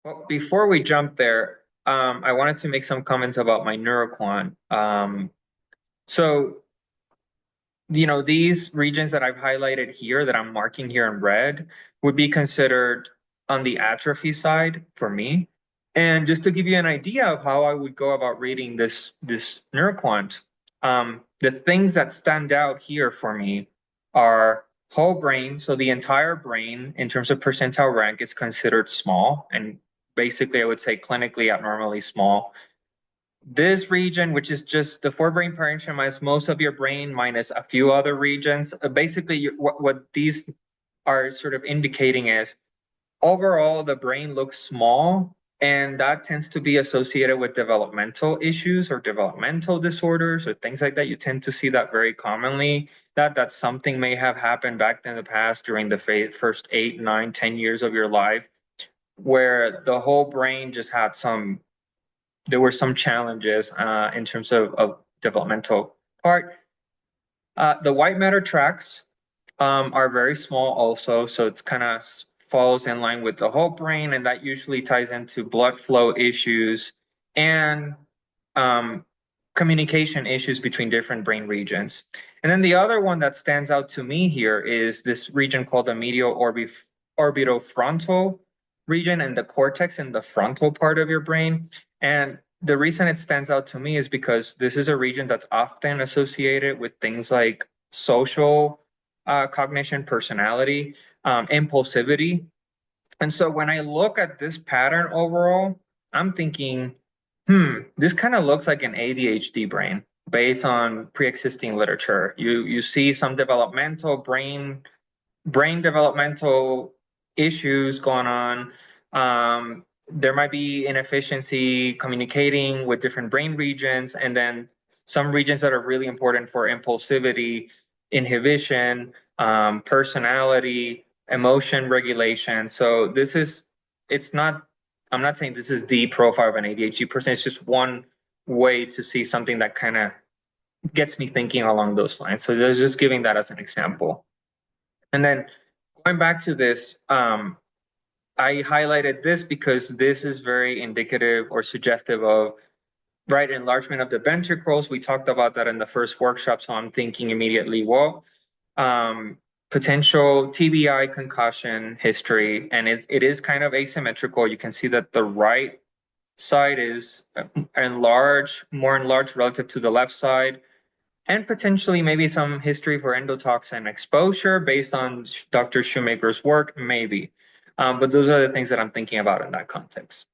Well, before we jump there, I wanted to make some comments about my NeuroQuant. So, these regions that I've highlighted here that I'm marking here in red would be considered on the atrophy side for me. And just to give you an idea of how I would go about reading this NeuroQuant, the things that stand out here for me are whole brain. So the entire brain, in terms of percentile rank, is considered small, and basically I would say clinically abnormally small. This region, which is just the forebrain parenchyma, is most of your brain minus a few other regions. Basically, what these are sort of indicating is overall the brain looks small, and that tends to be associated with developmental issues or developmental disorders or things like that. You tend to see that very commonly. That something may have happened back in the past during the first 8, 9, 10 years of your life, where the whole brain just had there were some challenges in terms of developmental part. The white matter tracts are very small also, so it's kind of falls in line with the whole brain, and that usually ties into blood flow issues and communication issues between different brain regions. And then the other one that stands out to me here is this region called the medial orbitofrontal region and the cortex in the frontal part of your brain. And the reason it stands out to me is because this is a region that's often associated with things like social cognition, personality, impulsivity. And so when I look at this pattern overall, I'm thinking, this kind of looks like an ADHD brain based on pre-existing literature. You see some developmental brain developmental issues going on. There might be inefficiency communicating with different brain regions, and then some regions that are really important for impulsivity, inhibition, personality, emotion regulation. So it's not, I'm not saying this is the profile of an ADHD person. It's just one way to see something that kind of gets me thinking along those lines. So just giving that as an example. And then going back to this, I highlighted this because this is very indicative or suggestive of right enlargement of the ventricles. We talked about that in the first workshop, so I'm thinking immediately, well, potential TBI concussion history, and it is kind of asymmetrical. You can see that the right side is more enlarged relative to the left side, and potentially maybe some history for endotoxin exposure based on Dr. Shoemaker's work, maybe. But those are the things that I'm thinking about in that context.